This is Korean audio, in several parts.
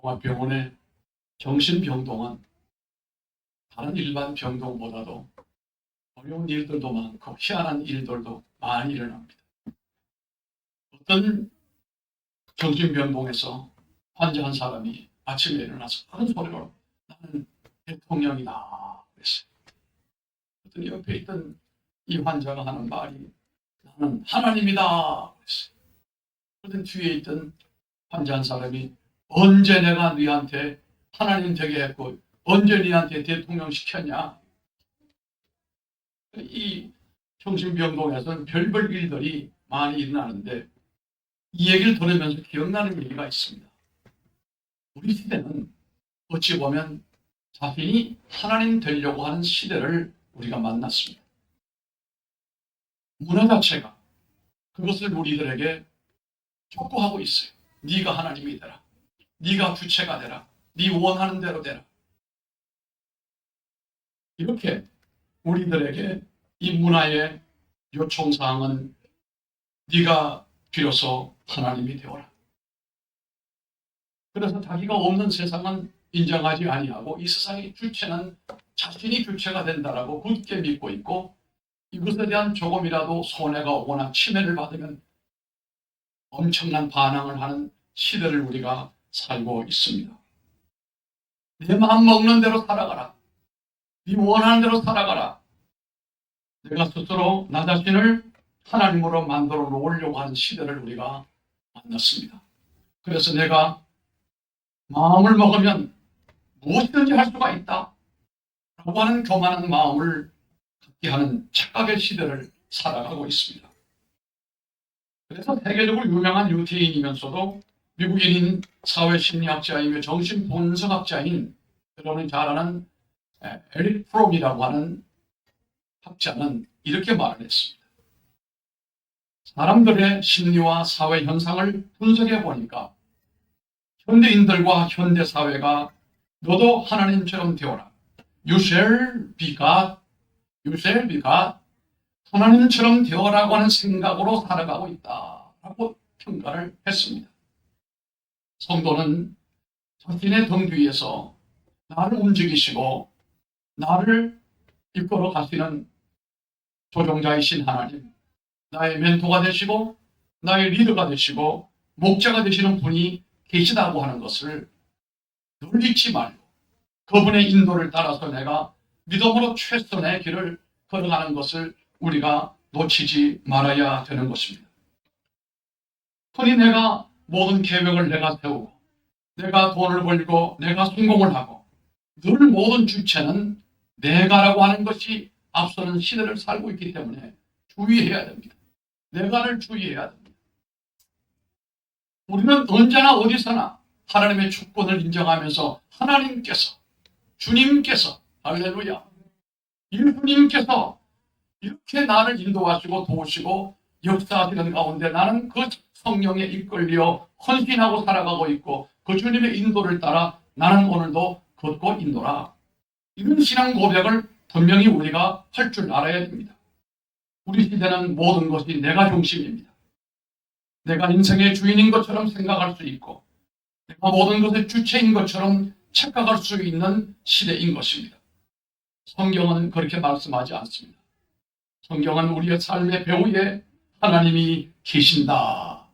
종합병원의 정신병동은 다른 일반 병동보다도 어려운 일들도 많고 희한한 일들도 많이 일어납니다. 어떤 정신병동에서 환자 한 사람이 아침에 일어나서 큰 소리로 나는 대통령이다 그랬어요. 어떤 옆에 있던 이 환자가 하는 말이 나는 하나님이다 그랬어요. 그러던 뒤에 있던 환자 한 사람이 언제 내가 너한테 하나님 되게 했고 언제 너한테 대통령 시켰냐. 이 정신병동에서는 별별 일들이 많이 일어나는데 이 얘기를 들으면서 기억나는 얘기가 있습니다. 우리 시대는 어찌 보면 자신이 하나님 되려고 하는 시대를 우리가 만났습니다. 문화 자체가 그것을 우리들에게 촉구하고 있어요. 네가 하나님이 되라. 네가 주체가 되라. 네 원하는 대로 되라. 이렇게 우리들에게 이 문화의 요청사항은 네가 비로소 하나님이 되어라. 그래서 자기가 없는 세상은 인정하지 아니하고 이 세상의 주체는 자신이 주체가 된다라고 굳게 믿고 있고 이것에 대한 조금이라도 손해가 오거나 침해를 받으면 엄청난 반항을 하는 시대를 우리가 살고 있습니다. 내 마음 먹는 대로 살아가라. 네 원하는 대로 살아가라. 내가 스스로 나 자신을 하나님으로 만들어 놓으려고 하는 시대를 우리가 만났습니다. 그래서 내가 마음을 먹으면 무엇이든지 할 수가 있다 라고 하는 교만한 마음을 갖게 하는 착각의 시대를 살아가고 있습니다. 그래서 세계적으로 유명한 유태인이면서도 미국인인 사회심리학자이며 정신분석학자인 여러분이 잘 아는 에릭 프롬이라고 하는 학자는 이렇게 말을 했습니다. 사람들의 심리와 사회 현상을 분석해 보니까 현대인들과 현대사회가 너도 하나님처럼 되어라. You shall be God. You shall be God. 하나님처럼 되어라고 하는 생각으로 살아가고 있다라고 평가를 했습니다. 성도는 자신의 등 뒤에서 나를 움직이시고 나를 이끌어 가시는 조종자이신 하나님, 나의 멘토가 되시고 나의 리더가 되시고 목자가 되시는 분이 계시다고 하는 것을 늘 잊지 말고 그분의 인도를 따라서 내가 믿음으로 최선의 길을 걸어가는 것을 우리가 놓치지 말아야 되는 것입니다. 흔히 내가 모든 계획을 내가 세우고 내가 돈을 벌고 내가 성공을 하고 늘 모든 주체는 내가라고 하는 것이 앞서는 시대를 살고 있기 때문에 주의해야 됩니다. 내가를 주의해야 됩니다. 우리는 언제나 어디서나 하나님의 주권을 인정하면서 하나님께서 주님께서 할렐루야 예수님께서 이렇게 나를 인도하시고 도우시고 역사하시는 가운데 나는 그 성령에 이끌려 헌신하고 살아가고 있고 그 주님의 인도를 따라 나는 오늘도 걷고 있노라. 이런 신앙 고백을 분명히 우리가 할 줄 알아야 됩니다. 우리 시대는 모든 것이 내가 중심입니다. 내가 인생의 주인인 것처럼 생각할 수 있고 내가 모든 것의 주체인 것처럼 착각할 수 있는 시대인 것입니다. 성경은 그렇게 말씀하지 않습니다. 성경은 우리의 삶의 배후에 하나님이 계신다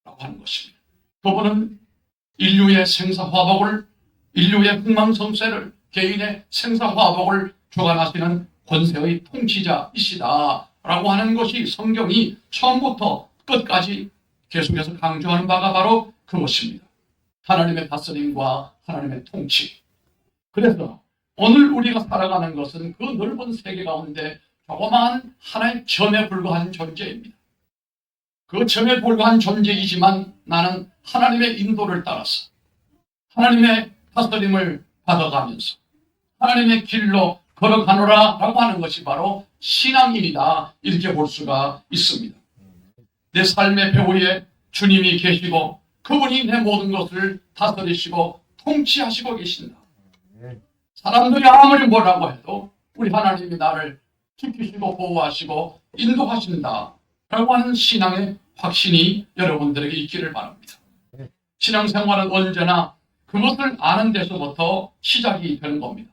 라고 하는 것입니다. 그분은 인류의 생사화복을 인류의 흥망성쇠를 개인의 생사화복을 주관하시는 권세의 통치자이시다 라고 하는 것이 성경이 처음부터 끝까지 계속해서 강조하는 바가 바로 그것입니다. 하나님의 다스림과 하나님의 통치. 그래서 오늘 우리가 살아가는 것은 그 넓은 세계 가운데 조그마한 하나의 점에 불과한 존재입니다. 그 점에 불과한 존재이지만 나는 하나님의 인도를 따라서 하나님의 다스림을 받아가면서 하나님의 길로 걸어가노라 라고 하는 것이 바로 신앙인이다 이렇게 볼 수가 있습니다. 내 삶의 배후에 주님이 계시고 그분이 내 모든 것을 다스리시고 통치하시고 계신다. 사람들이 아무리 뭐라고 해도 우리 하나님이 나를 지키시고 보호하시고 인도하신다 라고 하는 신앙의 확신이 여러분들에게 있기를 바랍니다. 신앙생활은 언제나 그것을 아는 데서부터 시작이 되는 겁니다.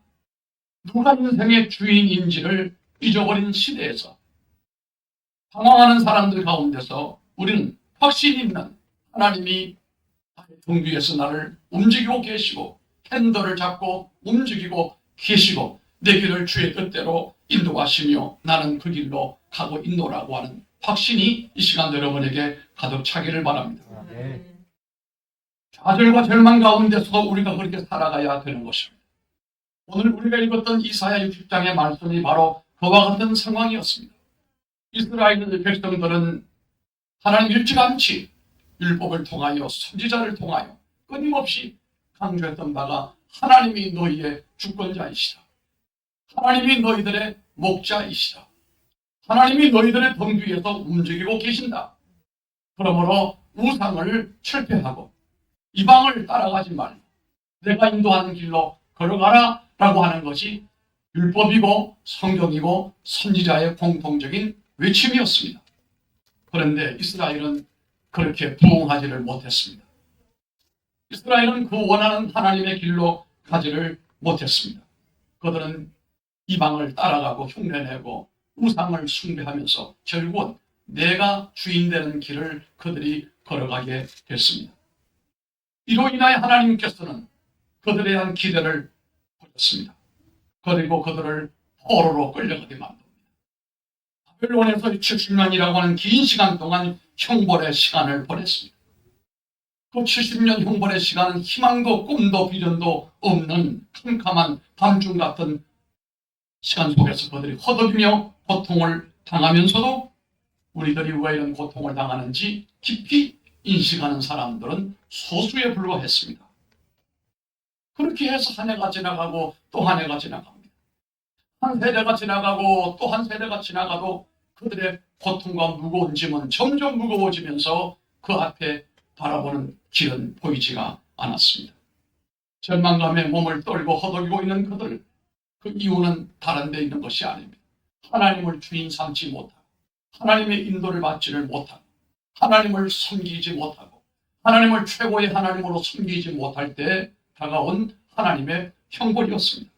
누가 인생의 주인인지를 잊어버린 시대에서 방황하는 사람들 가운데서 우리는 확신 있는 하나님이 등 위에서 나를 움직이고 계시고 핸들을 잡고 움직이고 계시고 내 길을 주의 뜻대로 인도하시며 나는 그 길로 가고 있노라고 하는 확신이 이 시간 여러분에게 가득 차기를 바랍니다. 좌절과 절망 가운데서 우리가 그렇게 살아가야 되는 것입니다. 오늘 우리가 읽었던 이사야 60장의 말씀이 바로 그와 같은 상황이었습니다. 이스라엘 백성들은 하나님 일찌감치 율법을 통하여 선지자를 통하여 끊임없이 강조했던 바가 하나님이 너희의 주권자이시다. 하나님이 너희들의 목자이시다. 하나님이 너희들의 등 뒤에서 움직이고 계신다. 그러므로 우상을 철폐하고 이방을 따라가지 말고 내가 인도하는 길로 걸어가라 라고 하는 것이 율법이고 성경이고 선지자의 공통적인 외침이었습니다. 그런데 이스라엘은 그렇게 부응하지를 못했습니다. 이스라엘은 그 원하는 하나님의 길로 가지를 못했습니다. 그들은 이방을 따라가고 흉내내고 우상을 숭배하면서 결국은 내가 주인 되는 길을 그들이 걸어가게 됐습니다. 이로 인하여 하나님께서는 그들에 대한 기대를 버렸습니다. 그리고 그들을 포로로 끌려가게 만듭니다. 바벨론에서 70년이라고 하는 긴 시간 동안 형벌의 시간을 보냈습니다. 그 70년 형벌의 시간은 희망도 꿈도 비전도 없는 캄캄한 밤중 같은 시간 속에서 그들이 허덕이며 고통을 당하면서도 우리들이 왜 이런 고통을 당하는지 깊이 인식하는 사람들은 소수에 불과했습니다. 그렇게 해서 한 해가 지나가고 또 한 해가 지나갑니다. 한 세대가 지나가고 또 한 세대가 지나가도 그들의 고통과 무거운 짐은 점점 무거워지면서 그 앞에 바라보는 길은 보이지가 않았습니다. 절망감에 몸을 떨고 허덕이고 있는 그들, 그 이유는 다른 데 있는 것이 아닙니다. 하나님을 주인 삼지 못하고 하나님의 인도를 받지를 못하고 하나님을 섬기지 못하고 하나님을 최고의 하나님으로 섬기지 못할 때 다가온 하나님의 형벌이었습니다.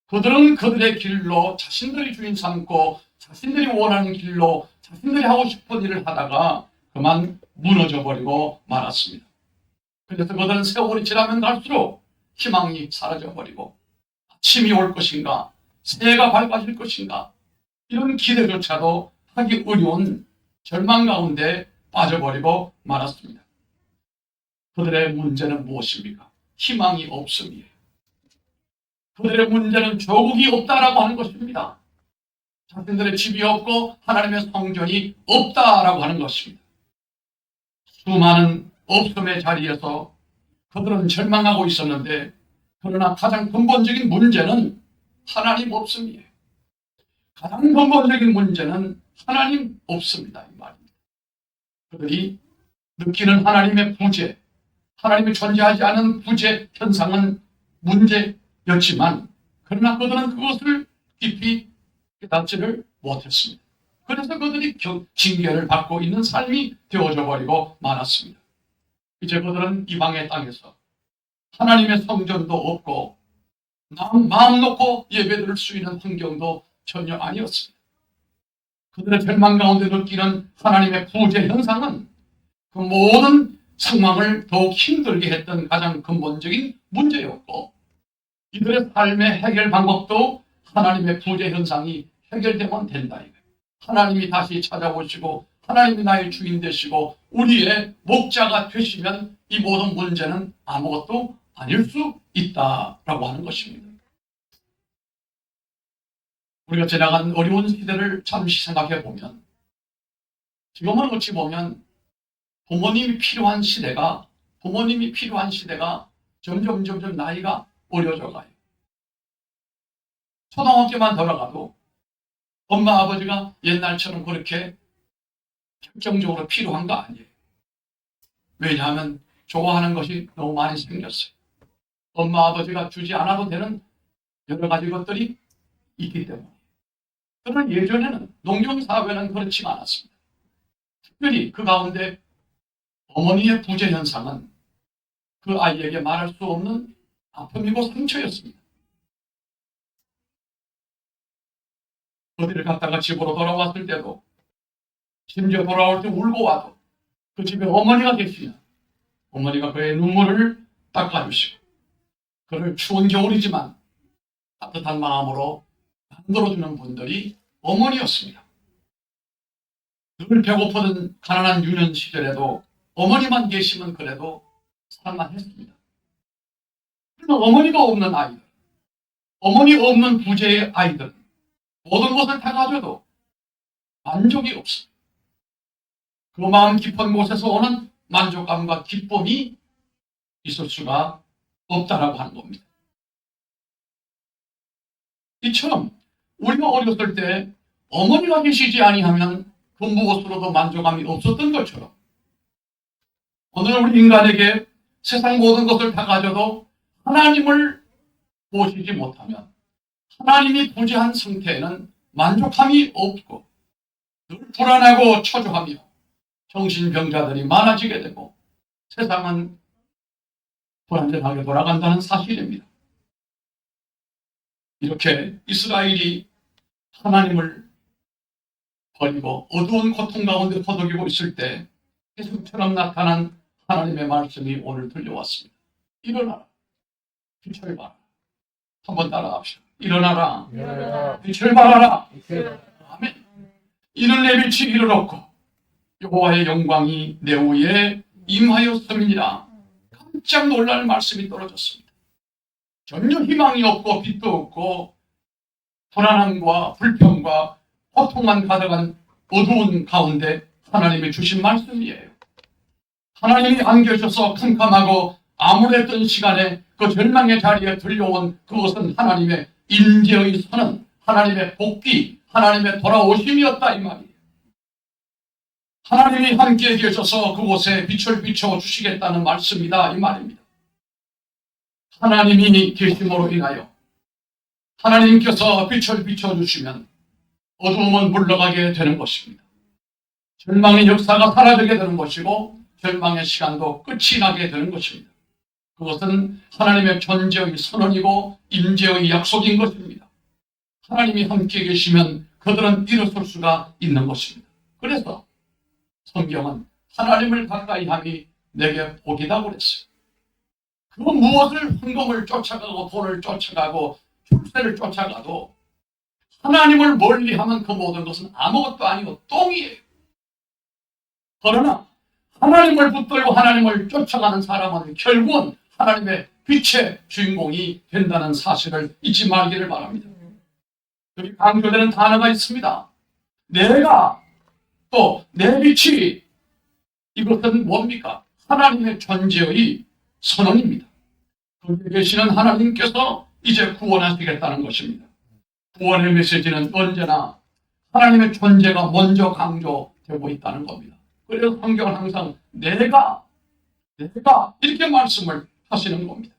그들은 그들의 길로 자신들이 주인 삼고 자신들이 원하는 길로 자신들이 하고 싶은 일을 하다가 그만 무너져버리고 말았습니다. 그래서 그들은 세월이 지나면 갈수록 희망이 사라져버리고 아침이 올 것인가, 새해가 밝아질 것인가, 이런 기대조차도 하기 어려운 절망 가운데 빠져버리고 말았습니다. 그들의 문제는 무엇입니까? 희망이 없음이에요. 그들의 문제는 조국이 없다라고 하는 것입니다. 자신들의 집이 없고 하나님의 성전이 없다라고 하는 것입니다. 수많은 없음의 자리에서 그들은 절망하고 있었는데 그러나 가장 근본적인 문제는 하나님 없음이에요. 가장 근본적인 문제는 하나님 없습니다. 이 말입니다. 그들이 느끼는 하나님의 부재, 하나님이 존재하지 않은 부재 현상은 문제였지만 그러나 그들은 그것을 깊이 깨닫지를 못했습니다. 그래서 그들이 징계를 받고 있는 삶이 되어져 버리고 말았습니다. 이제 그들은 이방의 땅에서 하나님의 성전도 없고 마음 놓고 예배드릴 수 있는 환경도 전혀 아니었습니다. 그들의 절망 가운데 느끼는 하나님의 부재 현상은 그 모든 상황을 더욱 힘들게 했던 가장 근본적인 문제였고 이들의 삶의 해결 방법도 하나님의 부재 현상이 해결되면 된다. 하나님이 다시 찾아오시고 하나님이 나의 주인 되시고 우리의 목자가 되시면 이 모든 문제는 아무것도 아닐 수 있다라고 하는 것입니다. 우리가 지나간 어려운 시대를 잠시 생각해 보면 지금은 어찌 보면 부모님이 필요한 시대가 점점 나이가 어려져 가요. 초등학교만 들어가도 엄마 아버지가 옛날처럼 그렇게 결정적으로 필요한 거 아니에요. 왜냐하면 좋아하는 것이 너무 많이 생겼어요. 엄마 아버지가 주지 않아도 되는 여러 가지 것들이 있기 때문에. 그러나 예전에는 농경사회는 그렇지 않았습니다. 특별히 그 가운데 어머니의 부재 현상은 그 아이에게 말할 수 없는 아픔이고 상처였습니다. 어디를 갔다가 집으로 돌아왔을 때도, 심지어 돌아올 때 울고 와도 그 집에 어머니가 계시면 어머니가 그의 눈물을 닦아주시고 그를 추운 겨울이지만 따뜻한 마음으로 만들어주는 분들이 어머니였습니다. 늘 배고프던 가난한 유년 시절에도 어머니만 계시면 그래도 살만 했습니다. 그러나 어머니가 없는 아이들, 어머니 없는 부재의 아이들, 모든 것을 다 가져도 만족이 없습니다. 그 마음 깊은 곳에서 오는 만족감과 기쁨이 있을 수가 없다라고 하는 겁니다. 이처럼 우리가 어렸을 때 어머니가 계시지 아니하면 그 무엇으로도 만족감이 없었던 것처럼 오늘 우리 인간에게 세상 모든 것을 다 가져도 하나님을 모시지 못하면 하나님이 부재한 상태에는 만족함이 없고 늘 불안하고 초조하며 정신병자들이 많아지게 되고 세상은 불안정하게 돌아간다는 사실입니다. 이렇게 이스라엘이 하나님을 버리고 어두운 고통 가운데 허덕이고 있을 때 계속처럼 나타난 하나님의 말씀이 오늘 들려왔습니다. 일어나라. 빛을 발하라. 한번 따라합시다. 일어나라. 빛을 발하라. 아멘. 이는 내 빛이 이르렀고 여호와의 영광이 내 위에 임하였음이니라. 깜짝 놀랄 말씀이 떨어졌습니다. 전혀 희망이 없고 빛도 없고 불안함과 불평과 고통만 가득한 어두운 가운데 하나님이 주신 말씀이에요. 하나님이 안 계셔서 캄캄하고 암울했던 시간에 그 절망의 자리에 들려온 그것은 하나님의 임재의 선언, 하나님의 복귀, 하나님의 돌아오심이었다 이 말이에요. 하나님이 함께 계셔서 그곳에 빛을 비춰주시겠다는 말씀이다 이 말입니다. 하나님이 계심으로 인하여 하나님께서 빛을 비춰주시면 어두움은 물러가게 되는 것입니다. 절망의 역사가 사라지게 되는 것이고 절망의 시간도 끝이 나게 되는 것입니다. 그것은 하나님의 존재의 선언이고 임재의 약속인 것입니다. 하나님이 함께 계시면 그들은 일어설 수가 있는 것입니다. 그래서 성경은 하나님을 가까이 함이 내게 복이라고 그랬어요. 그 무엇을 헌금을 쫓아가고 돈을 쫓아가고 출세를 쫓아가도 하나님을 멀리하면 그 모든 것은 아무것도 아니고 똥이에요. 그러나 하나님을 붙들고 하나님을 쫓아가는 사람은 결국은 하나님의 빛의 주인공이 된다는 사실을 잊지 말기를 바랍니다. 여기 강조되는 단어가 있습니다. 내가 또 내 빛이, 이것은 뭡니까? 하나님의 존재의 선언입니다. 거기에 계시는 하나님께서 이제 구원하시겠다는 것입니다. 구원의 메시지는 언제나 하나님의 존재가 먼저 강조되고 있다는 겁니다. 그래서 성경은 항상 내가 이렇게 말씀을 하시는 겁니다.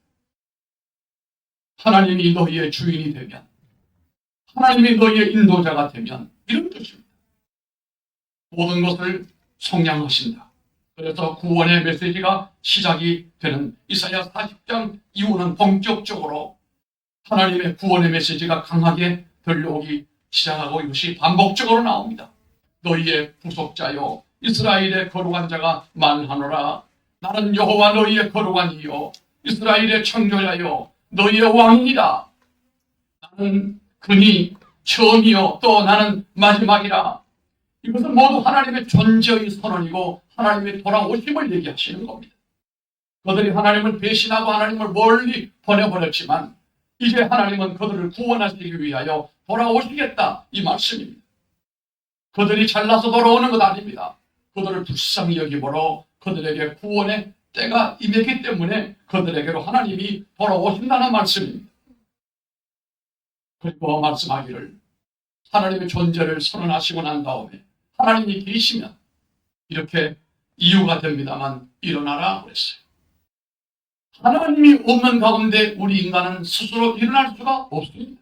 하나님이 너희의 주인이 되면, 하나님이 너희의 인도자가 되면 이런 뜻입니다. 모든 것을 속량하신다. 그래서 구원의 메시지가 시작이 되는 이사야 40장 이후는 본격적으로 하나님의 구원의 메시지가 강하게 들려오기 시작하고 이것이 반복적으로 나옵니다. 너희의 구속자요 이스라엘의 거룩한 자가 만하노라. 나는 여호와 너희의 거룩한 이요 이스라엘의 창조자요 너희의 왕이다. 나는 그니 처음이요 또 나는 마지막이라. 이것은 모두 하나님의 존재의 선언이고 하나님의 돌아오심을 얘기하시는 겁니다. 그들이 하나님을 배신하고 하나님을 멀리 보내버렸지만 이제 하나님은 그들을 구원하시기 위하여 돌아오시겠다 이 말씀입니다. 그들이 잘나서 돌아오는 것 아닙니다. 그들을 불쌍히 여기므로 그들에게 구원의 때가 임했기 때문에 그들에게로 하나님이 돌아오신다는 말씀입니다. 그리고 말씀하기를 하나님의 존재를 선언하시고 난 다음에 하나님이 계시면 이렇게 이유가 됩니다만 일어나라 그랬어요. 하나님이 없는 가운데 우리 인간은 스스로 일어날 수가 없습니다.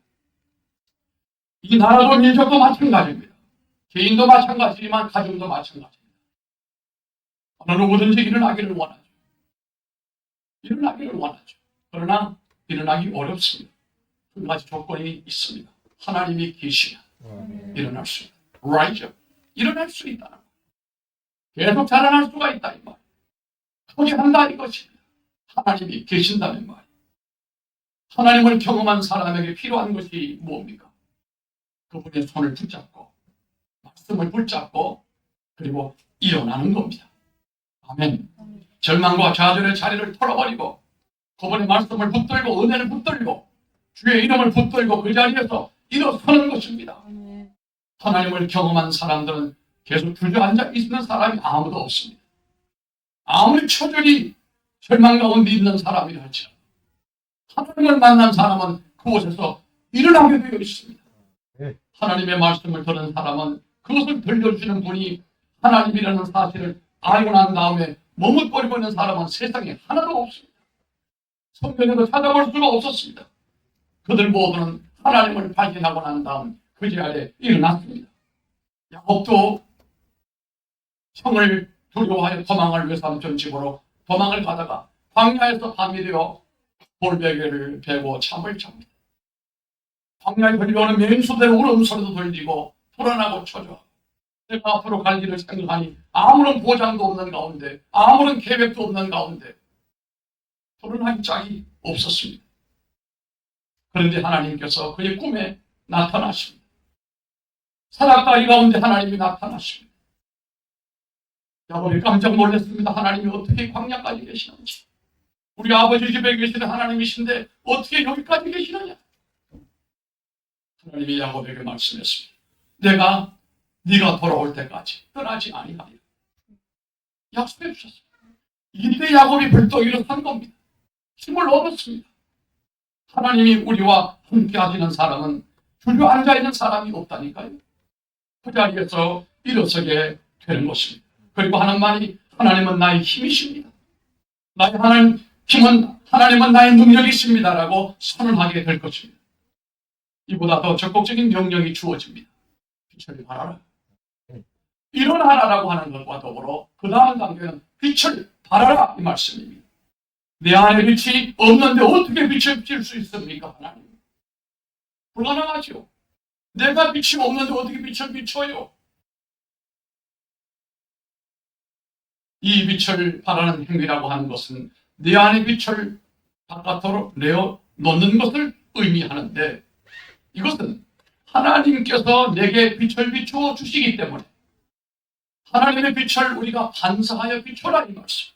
이 나라도 민족도 마찬가지입니다. 개인도 마찬가지지만 가정도 마찬가지입니다. 어느 누구든지 일어나기를 원하죠. 일어나기를 원하죠. 그러나 일어나기 어렵습니다. 두 가지 조건이 있습니다. 하나님이 계시면 일어날 수 있다. Rise up. 일어날 수 있다는 것. 계속 자라날 수가 있다 이 말. 크게 한다 이것입니다. 하나님이 계신다는 말. 하나님을 경험한 사람에게 필요한 것이 뭡니까? 그분의 손을 붙잡고 말씀을 붙잡고 그리고 일어나는 겁니다. 아멘. 절망과 좌절의 자리를 털어버리고 그분의 말씀을 붙들고 은혜를 붙들고 주의 이름을 붙들고 그 자리에서 일어서는 것입니다. 하나님을 경험한 사람들은 계속 주저앉아 있는 사람이 아무도 없습니다. 아무리 처절히 절망 가운데 있는 사람이라 할지라도 하나님을 만난 사람은 그곳에서 일어나게 되어 있습니다. 하나님의 말씀을 들은 사람은 그것을 들려주시는 분이 하나님이라는 사실을 알고 난 다음에 머뭇거리고 있는 사람은 세상에 하나도 없습니다. 성경에도 찾아볼 수가 없었습니다. 그들 모두는 하나님을 발견하고 난 다음 그 자리에 일어났습니다. 야곱도 형을 두려워하여 도망을 외삼촌 집으로 도망을 가다가 광야에서 밤이 되어 돌베개를 베고 잠을 잡니다. 광야에 들려오는 맹수들의 울음소리도 들리고 불안하고 초조하고 내가 앞으로 갈 길을 생각하니 아무런 보장도 없는 가운데 아무런 계획도 없는 가운데 불안한 짝이 없었습니다. 그런데 하나님께서 그의 꿈에 나타나십니다. 사닥다리 가운데 하나님이 나타나십니다. 야곱이 깜짝 놀랐습니다. 하나님이 어떻게 광야까지 계시는지. 우리 아버지 집에 계시는 하나님이신데 어떻게 여기까지 계시느냐. 하나님이 야곱에게 말씀했습니다. 내가 네가 돌아올 때까지 떠나지 아니하리라. 약속해 주셨습니다. 이때 야곱이 벌떡 일어선 겁니다. 힘을 얻었습니다. 하나님이 우리와 함께 하시는 사람은 주저앉아 있는 사람이 없다니까요. 그 자리에서 일어서게 되는 것입니다. 그리고 하는 말이 하나님은 나의 힘이십니다. 나의 하나님은 나의 능력이십니다라고 선언하게 될 것입니다. 이보다 더 적극적인 명령이 주어집니다. 빛을 발하라. 일어나라라고 하는 것과 더불어 그 다음 단계는 빛을 발하라 이 말씀입니다. 내 안에 빛이 없는데 어떻게 빛을 비칠 수 있습니까? 하나님. 불가능하죠. 내가 빛이 없는데 어떻게 빛을 비춰요? 이 빛을 발하는 행위라고 하는 것은 내 안의 빛을 바깥으로 내어 놓는 것을 의미하는데 이것은 하나님께서 내게 빛을 비추어 주시기 때문에 하나님의 빛을 우리가 반사하여 비춰라 이 말씀.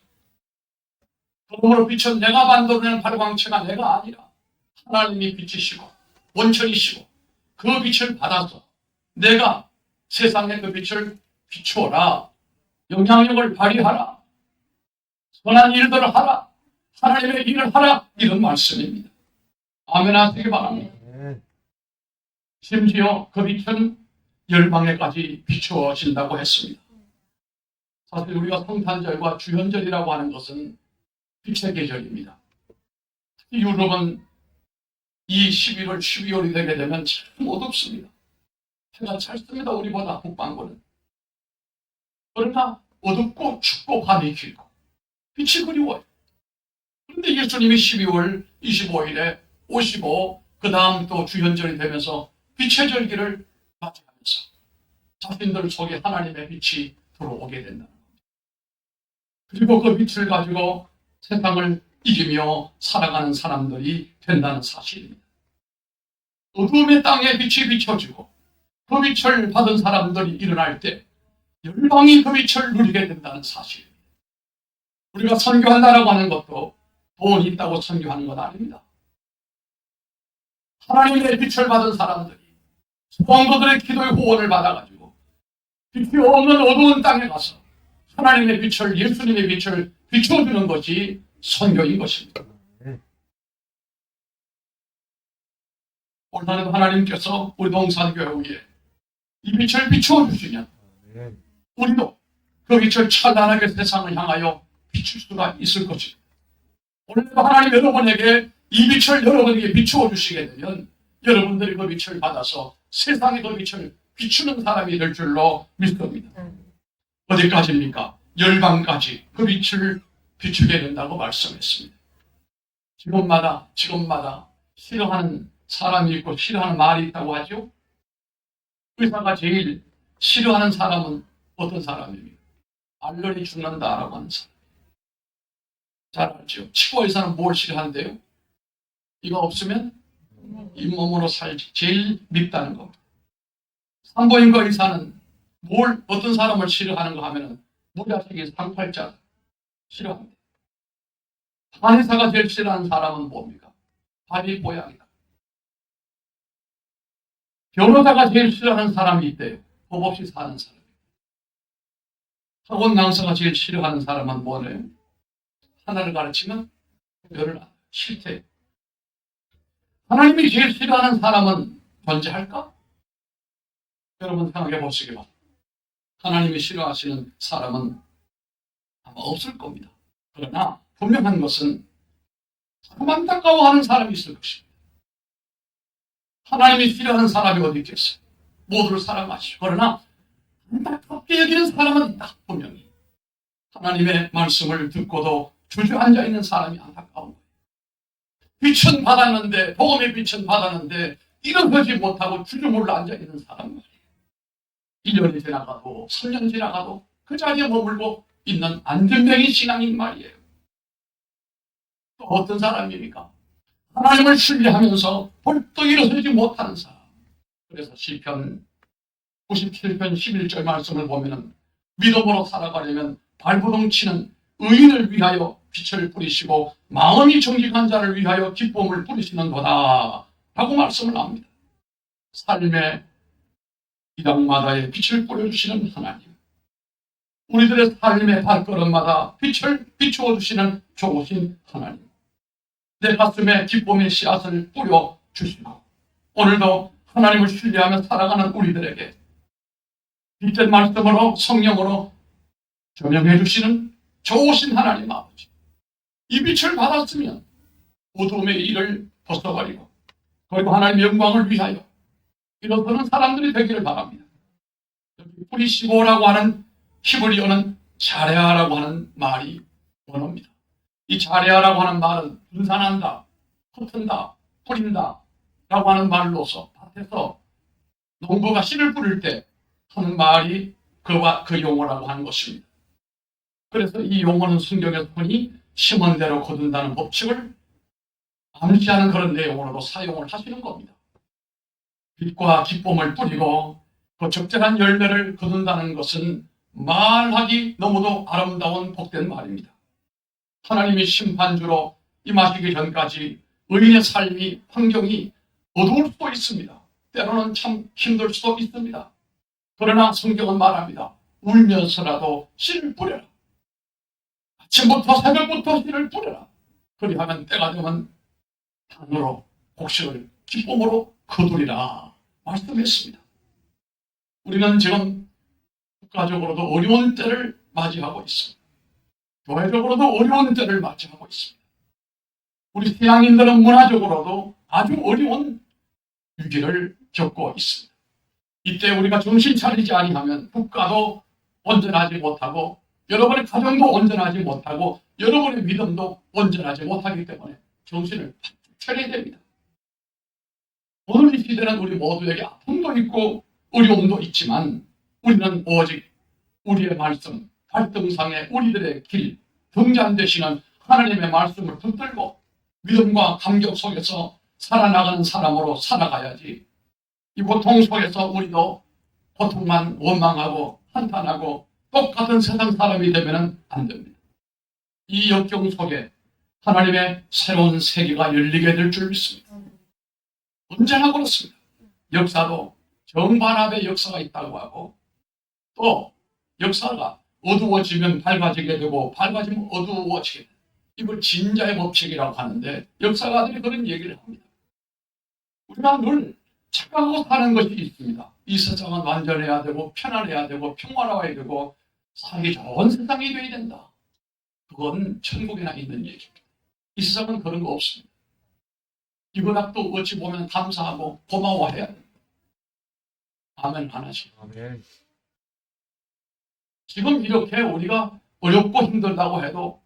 그러므로 빛은 내가 만들어낸 발광체가 내가 아니라 하나님이 빛이시고 원천이시고 그 빛을 받아서 내가 세상에 그 빛을 비추어라. 영향력을 발휘하라. 선한 일들을 하라. 하나님의 일을 하라. 이런 말씀입니다. 아멘 하시기 바랍니다. 심지어 그 빛은 열방에까지 비추어진다고 했습니다. 사실 우리가 성탄절과 주현절이라고 하는 것은 빛의 계절입니다. 특히 유럽은 이 11월, 12월이 되게 되면 참 어둡습니다. 해가 짧습니다. 우리보다 북반구는. 그러나 어둡고 춥고 밤이 길고 빛이 그리워요. 그런데 예수님이 12월 25일에 오시고 그 다음 또 주현절이 되면서 빛의 절기를 맞이하면서 자신들 속에 하나님의 빛이 들어오게 된다는 겁니다. 그리고 그 빛을 가지고 세상을 이기며 살아가는 사람들이 된다는 사실입니다. 어둠의 땅에 빛이 비춰지고 그 빛을 받은 사람들이 일어날 때 열방이 그 빛을 누리게 된다는 사실입니다. 우리가 선교한다라고 하는 것도 돈이 있다고 선교하는 건 아닙니다. 하나님의 빛을 받은 사람들이 성도들의 기도의 후원을 받아가지고 빛이 없는 어두운 땅에 가서 하나님의 빛을, 예수님의 빛을 비춰주는 것이 선교인 것입니다. 오늘날에도 하나님께서 우리 동산교회에 이 빛을 비춰주시면 우리도 그 빛을 찬란하게 세상을 향하여 비출 수가 있을 것입니다. 오늘도 하나님 여러분에게 이 빛을 여러분에게 비추어 주시게 되면 여러분들이 그 빛을 받아서 세상에 그 빛을 비추는 사람이 될 줄로 믿습니다. 어디까지입니까? 열방까지 그 빛을 비추게 된다고 말씀했습니다. 직업마다 싫어하는 사람이 있고 싫어하는 말이 있다고 하죠. 의사가 제일 싫어하는 사람은 어떤 사람입니까? 알러리 죽는다라고 하는 사람. 잘 알죠. 치과 의사는 뭘 싫어하는데요? 이거 없으면 잇몸으로 살지. 제일 밉다는 겁니다. 산부인과 의사는 어떤 사람을 싫어하는가 하면은 무자식이 상팔자 싫어합니다. 한의사가 제일 싫어하는 사람은 뭡니까? 다리 모양이다. 변호사가 제일 싫어하는 사람이 있대요. 법 없이 사는 사람. 학원 강사가 제일 싫어하는 사람은 뭐래요? 하나를 가르치면 별을 싫대. 하나님이 제일 싫어하는 사람은 존재할까? 여러분 생각해 보시기 바랍니다. 하나님이 싫어하시는 사람은 아마 없을 겁니다. 그러나 분명한 것은 참 안타까워하는 사람이 있을 것입니다. 하나님이 싫어하는 사람이 어디 있겠어요? 모두를 사랑하시죠. 그러나 안타깝게 여기는 사람은 있다. 분명히 하나님의 말씀을 듣고도 주저앉아 있는 사람이 안타까운 거예요. 빛은 받았는데, 복음의 빛은 받았는데 일어서지 못하고 주저몰라 앉아 있는 사람 말이에요. 1년이 지나가도 3년 지나가도 그 자리에 머물고 있는 안전뱅이 신앙인 말이에요. 또 어떤 사람입니까? 하나님을 신뢰하면서 벌떡 일어서지 못하는 사람. 그래서 시편 97편 11절 말씀을 보면은 믿음으로 살아가려면 발버둥 치는 의인을 위하여 빛을 뿌리시고 마음이 정직한 자를 위하여 기쁨을 뿌리시는도다 라고 말씀을 합니다. 삶의 이닥마다의 빛을 뿌려주시는 하나님, 우리들의 삶의 발걸음마다 빛을 비추어 주시는 좋으신 하나님, 내 가슴에 기쁨의 씨앗을 뿌려주시고 오늘도 하나님을 신뢰하며 살아가는 우리들에게 빛된 말씀으로 성령으로 조명해 주시는 좋으신 하나님 아버지, 이 빛을 받았으면 어둠의 일을 벗어버리고 그리고 하나님의 영광을 위하여 일어서는 사람들이 되기를 바랍니다. 뿌리시고라고 하는 히브리어는 자레아라고 하는 말이 원어입니다. 이 자레아라고 하는 말은 분산한다, 흩은다, 뿌린다 라고 하는 말로서 밭에서 농부가 씨를 뿌릴 때 하는 말이 그 용어라고 하는 것입니다. 그래서 이 용어는 성경에서 보니 심은 대로 거둔다는 법칙을 암시하는 그런 내용으로도 사용을 하시는 겁니다. 빛과 기쁨을 뿌리고 그 적절한 열매를 거둔다는 것은 말하기 너무도 아름다운 복된 말입니다. 하나님이 심판주로 임하시기 전까지 의인의 삶이, 환경이 어두울 수도 있습니다. 때로는 참 힘들 수도 있습니다. 그러나 성경은 말합니다. 울면서라도 씨를 뿌려라. 아침부터 새벽부터 씨를 뿌려라. 그리하면 때가 되면 단으로 곡식을 기쁨으로 거두리라 말씀했습니다. 우리는 지금 국가적으로도 어려운 때를 맞이하고 있습니다. 교회적으로도 어려운 때를 맞이하고 있습니다. 우리 신앙인들은 문화적으로도 아주 어려운 위기를 겪고 있습니다. 이때 우리가 정신 차리지 아니하면 국가도 온전하지 못하고 여러분의 가정도 온전하지 못하고 여러분의 믿음도 온전하지 못하기 때문에 정신을 차려야 됩니다. 오늘 이 시대는 우리 모두에게 아픔도 있고 어려움도 있지만 우리는 오직 우리의 말씀, 발등상에 우리들의 길, 등잔 되시는 하나님의 말씀을 붙들고 믿음과 감격 속에서 살아나가는 사람으로 살아가야지. 이 고통 속에서 우리도 고통만 원망하고 한탄하고 똑같은 세상 사람이 되면 안 됩니다. 이 역경 속에 하나님의 새로운 세계가 열리게 될 줄 믿습니다. 언제나 그렇습니다. 역사도 정반합의 역사가 있다고 하고 또 역사가 어두워지면 밝아지게 되고 밝아지면 어두워지게 됩니다. 이걸 진자의 법칙이라고 하는데 역사가들이 그런 얘기를 합니다. 우리가 늘 착각하고 사는 것이 있습니다. 이 세상은 완전해야 되고 편안해야 되고 평화로워야 되고 살기 좋은 세상이 되어야 된다. 그건 천국에나 있는 얘기입니다. 이 세상은 그런 거 없습니다. 이거락도 어찌 보면 감사하고 고마워해야 됩니다. 아멘 하나씩. 아멘. 지금 이렇게 우리가 어렵고 힘들다고 해도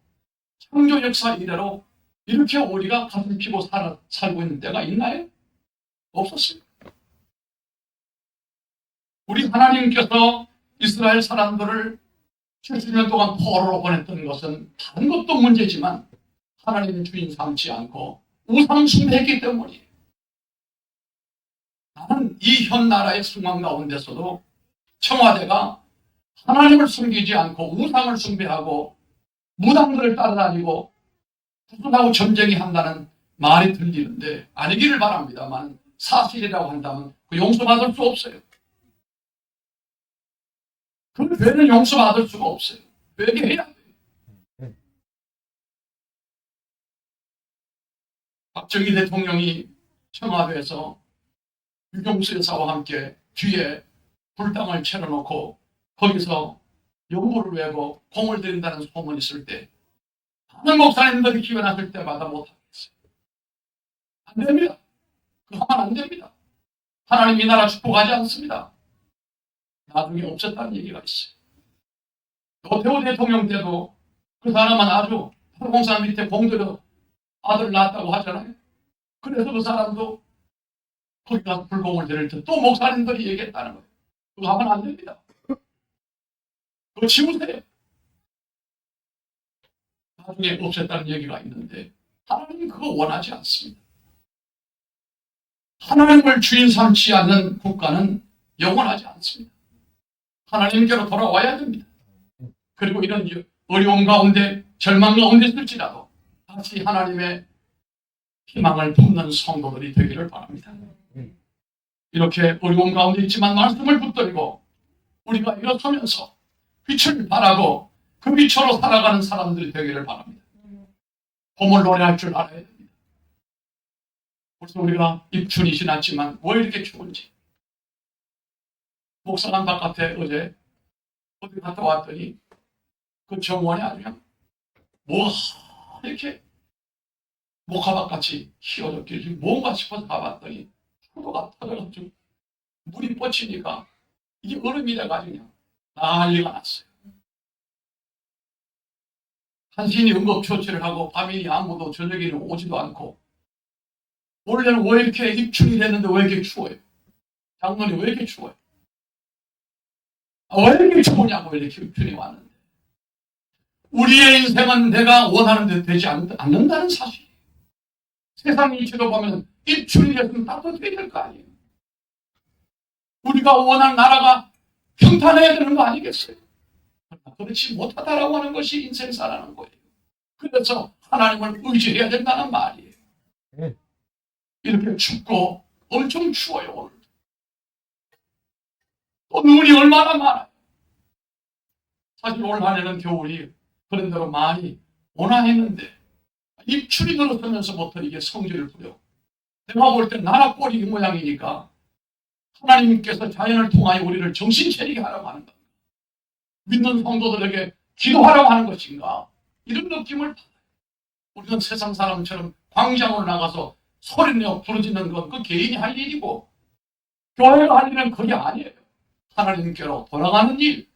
창조 역사 이래로 이렇게 우리가 가슴 피고 살고 있는 때가 있나요? 없었습니다. 우리 하나님께서 이스라엘 사람들을 70년 동안 포로로 보냈던 것은 다른 것도 문제지만 하나님의 주인 삼지 않고 우상 숭배했기 때문이에요. 나는 이 현 나라의 상황 가운데서도 청와대가 하나님을 숨기지 않고 우상을 숭배하고 무당들을 따라다니고 구분하고 전쟁이 한다는 말이 들리는데 아니기를 바랍니다만 사실이라고 한다면 그 용서받을 수 없어요. 그 죄는 용서받을 수가 없어요. 회개해야 돼요. 박정희 대통령이 청와대에서 유경수 여사와 함께 뒤에 불당을 채워놓고 거기서 연구를 외고 공을 들인다는 소문이 있을 때 많은 목사님들이 기회 났을 때마다 못하겠어요. 안 됩니다. 그거 하면 안 됩니다. 하나님 이 나라 축복하지 않습니다. 나중에 없었다는 얘기가 있어요. 노태우 대통령 때도 그 사람은 아주 팔공산 밑에 공들여 아들 낳았다고 하잖아요. 그래서 그 사람도 거기 가서 불공을 드릴 때 또 목사님들이 얘기했다는 거예요. 그거 하면 안 됩니다. 그거 지우세요. 나중에 없앴다는 얘기가 있는데 하나님은 그거 원하지 않습니다. 하나님을 주인 삼지 않는 국가는 영원하지 않습니다. 하나님께로 돌아와야 됩니다. 그리고 이런 어려움 가운데 절망 가운데 있을지라도 다시 하나님의 희망을 품는 성도들이 되기를 바랍니다. 이렇게 어려움 가운데 있지만 말씀을 붙들고 우리가 일어서면서 빛을 바라고 그 빛으로 살아가는 사람들이 되기를 바랍니다. 봄을 노래할 줄 알아야 됩니다. 벌써 우리가 입춘이 지났지만 왜 이렇게 추운지. 목사관 바깥에 어제 어디 갔다 왔더니 그 정원이 아주 그냥 뭐가 이렇게 목화밭같이 휘어졌길래 뭔가 싶어서 가봤더니 포도가 터져가지고 물이 뻗치니까 이게 얼음이 돼가지고 그냥 난리가 났어요. 한신이 응급처치를 하고 밤이 아무도 저녁에는 오지도 않고 원래는 왜 이렇게 입춘이 됐는데 왜 이렇게 추워요? 장로님 왜 이렇게 추워요? 왜 이렇게 추우냐고 이렇게 입춘이 왔는데 우리의 인생은 내가 원하는 대로 되지 않는다는 사실이에요. 세상 이치로 보면 입춘이 됐으면 따뜻해야 될 거 아니에요. 우리가 원하는 나라가 평탄해야 되는 거 아니겠어요? 그렇지 못하다라고 하는 것이 인생사라는 거예요. 그래서 하나님을 의지해야 된다는 말이에요. 이렇게 춥고 엄청 추워요. 오늘 또 눈이 얼마나 많아요. 사실 올 한해는 겨울이 그런 대로 많이 온화했는데 입출이 들어서면서부터 이게 성질을 부려. 내가 볼 때 나라 꼴이 모양이니까 하나님께서 자연을 통하여 우리를 정신 차리게 하라고 하는 건가? 믿는 성도들에게 기도하라고 하는 것인가? 이런 느낌을 받아요. 우리는 세상 사람처럼 광장으로 나가서 소리내어 부르짖는 건 그 개인이 할 일이고 교회가 할 일은 그게 아니에요. 하나님께로 돌아가는 일,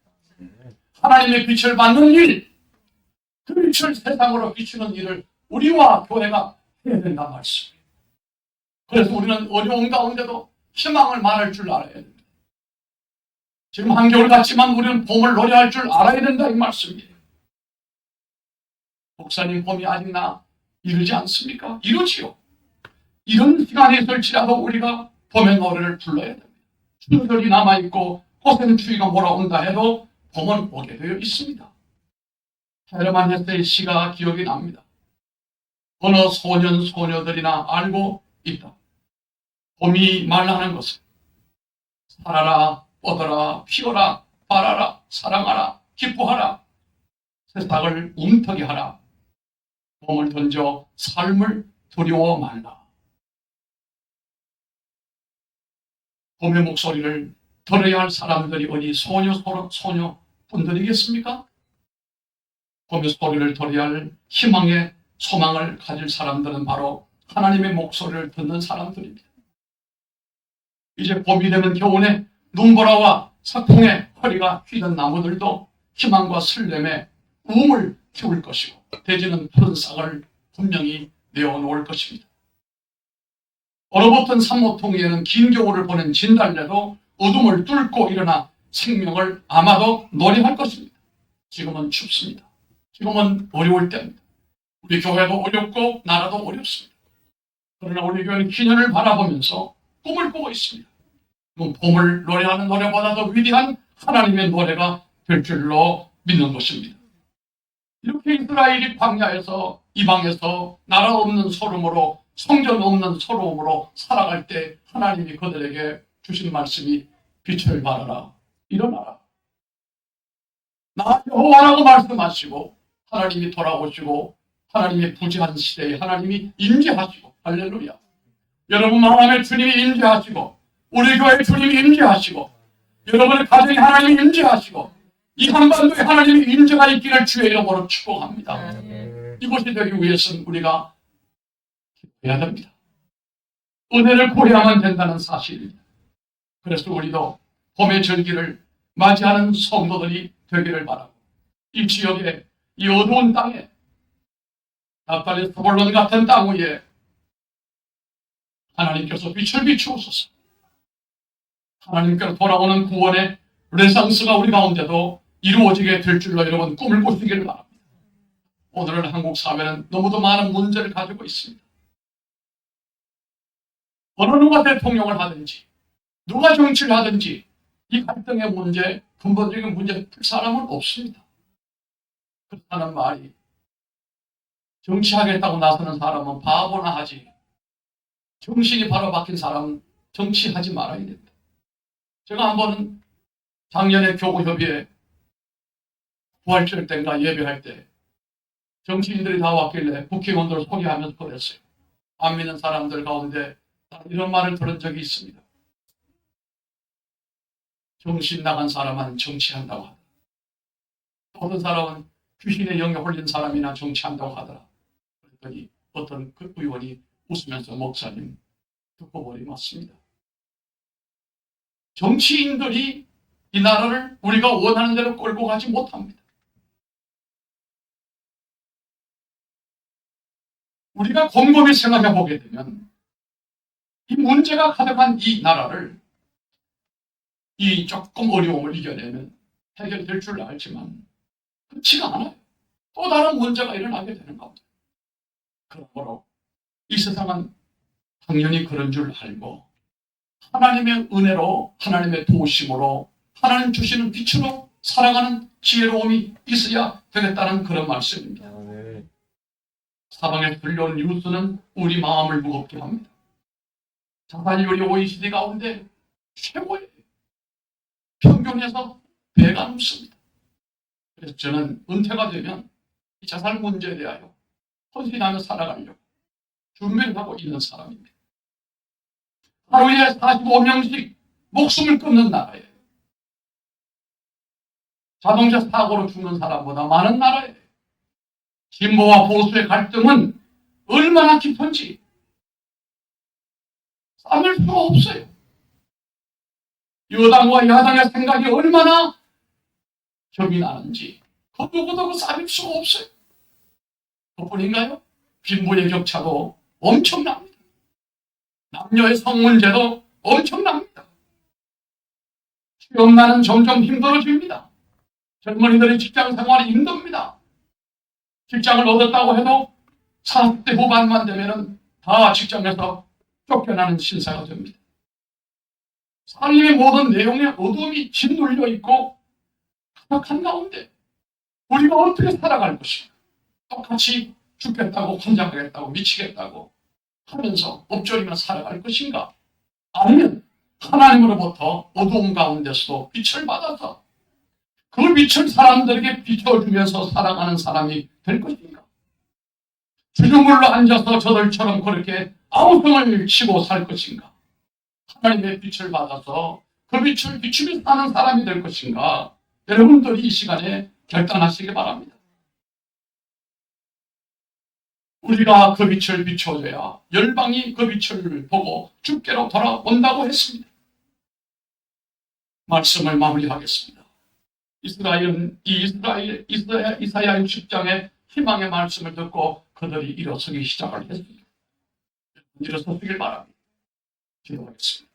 하나님의 빛을 받는 일, 그 빛을 세상으로 비추는 일을 우리와 교회가 해야 된다는 말씀이에요. 그래서 우리는 어려운 가운데도 희망을 말할 줄 알아야 됩니다. 지금 한겨울 같지만 우리는 봄을 노래할 줄 알아야 된다 이 말씀이에요. 목사님 봄이 아직 이르지 않습니까? 이르지요. 이런 시간이 있을지라도 우리가 봄의 노래를 불러야 됩니다. 추들이 남아있고 고생추위가 몰아온다 해도 봄은 오게 되어 있습니다. 헤르만 헤세의 시가 기억이 납니다. 어느 소년 소녀들이나 알고 있다. 봄이 말하는 것은 살아라, 뻗어라, 피어라, 발하라, 사랑하라, 기뻐하라, 세상을 움트게 하라. 몸을 던져 삶을 두려워 말라. 봄의 목소리를 들어야 할 사람들이 어디 소녀 분들이겠습니까? 봄의 소리를 들어야 할 희망의 소망을 가질 사람들은 바로 하나님의 목소리를 듣는 사람들입니다. 이제 봄이 되면 겨울에 눈보라와 사풍에 허리가 휘는 나무들도 희망과 설렘에 우음을 키울 것이고 대지는 푸른 싹을 분명히 내어놓을 것입니다. 얼어붙은 산모통 위에는 긴 겨울을 보낸 진달래도 어둠을 뚫고 일어나 생명을 아마도 노래할 것입니다. 지금은 춥습니다. 지금은 어려울 때입니다. 우리 교회도 어렵고 나라도 어렵습니다. 그러나 우리 교회는 희년을 바라보면서 꿈을 꾸고 있습니다. 봄을 노래하는 노래보다 더 위대한 하나님의 노래가 될 줄로 믿는 것입니다. 이렇게 이스라엘이 광야에서 이방에서 나라 없는 소름으로 성전 없는 서러움으로 살아갈 때 하나님이 그들에게 주신 말씀이 빛을 발하라 일어나라 나 여호와라고 말씀하시고 하나님이 돌아오시고 하나님의 부재한 시대에 하나님이 임재하시고 할렐루야. 여러분 마음에 주님이 임재하시고 우리 교회에 주님이 임재하시고 여러분의 가정에 하나님이 임재하시고 이 한반도에 하나님의 임재가 있기를 주의 이름으로 축복합니다. 이곳이 되기 위해서는 우리가 해야 됩니다. 은혜를 구해야만 된다는 사실입니다. 그래서 우리도 봄의 절기를 맞이하는 성도들이 되기를 바라고 이 지역에 이 어두운 땅에 naphtali 스불론 같은 땅 위에 하나님께서 빛을 비추옵소서. 하나님께로 돌아오는 구원의 르네상스가 우리 가운데도 이루어지게 될 줄로 여러분 꿈을 꾸시기를 바랍니다. 오늘은 한국 사회는 너무도 많은 문제를 가지고 있습니다. 어느 누가 대통령을 하든지 누가 정치를 하든지 이 갈등의 문제, 근본적인 문제를 풀 사람은 없습니다. 그렇다는 말이 정치하겠다고 나서는 사람은 바보나 하지 정신이 바로 박힌 사람은 정치하지 말아야 됩니다. 제가 한번 작년에 교구협의회 부활절 때인가 예배할 때 정치인들이 다 왔길래 국회의원들을 소개하면서 그랬어요. 안 믿는 사람들 가운데 이런 말을 들은 적이 있습니다. 정신 나간 사람은 정치한다고 하더라. 어떤 사람은 귀신의 영에 홀린 사람이나 정치한다고 하더라. 그랬더니 어떤 그 의원이 웃으면서 목사님 듣고 보니 맞습니다. 정치인들이 이 나라를 우리가 원하는 대로 끌고 가지 못합니다. 우리가 곰곰이 생각해 보게 되면 이 문제가 가득한 이 나라를 이 조금 어려움을 이겨내면 해결될 줄 알지만 그렇지가 않아요. 또 다른 문제가 일어나게 되는 겁니다. 그러므로 이 세상은 당연히 그런 줄 알고 하나님의 은혜로 하나님의 도우심으로 하나님 주시는 빛으로 살아가는 지혜로움이 있어야 되겠다는 그런 말씀입니다. 사방에 들려오는 뉴스는 우리 마음을 무겁게 합니다. 자살률이 OECD 가운데 최고예요. 평균에서 배가 넘습니다. 그래서 저는 은퇴가 되면 이 자살 문제에 대하여 헌신하며 살아가려고 준비를 하고 있는 사람입니다. 하루에 45명씩 목숨을 끊는 나라예요. 자동차 사고로 죽는 사람보다 많은 나라예요. 진보와 보수의 갈등은 얼마나 깊은지 싸맬 수가 없어요. 여당과 야당의 생각이 얼마나 격이 나는지 그 누구도 싸맬 수가 없어요. 그뿐인가요? 빈부의 격차도 엄청납니다. 남녀의 성문제도 엄청납니다. 취업난은 점점 힘들어집니다. 젊은이들의 직장 생활이 힘듭니다. 직장을 얻었다고 해도 40대 후반만 되면 다 직장에서 쫓겨나는 신사가 됩니다. 삶의 모든 내용에 어둠이 짓눌려 있고 가득한 가운데 우리가 어떻게 살아갈 것인가? 똑같이 죽겠다고 환장하겠다고 미치겠다고 하면서 엎조리며 살아갈 것인가? 아니면 하나님으로부터 어두운 가운데서도 빛을 받아서 그 빛을 사람들에게 비춰주면서 살아가는 사람이 될 것인가? 주중물로 앉아서 저들처럼 그렇게 아우성을 치고 살 것인가? 하나님의 빛을 받아서 그 빛을 비추며 사는 사람이 될 것인가? 여러분들이 이 시간에 결단하시기 바랍니다. 우리가 그 빛을 비춰줘야 열방이 그 빛을 보고 주께로 돌아온다고 했습니다. 말씀을 마무리하겠습니다. 이사야 60장의 희망의 말씀을 듣고 그들이 일어서기 시작을 했습니다. 일어서시길 바랍니다. 기도하겠습니다.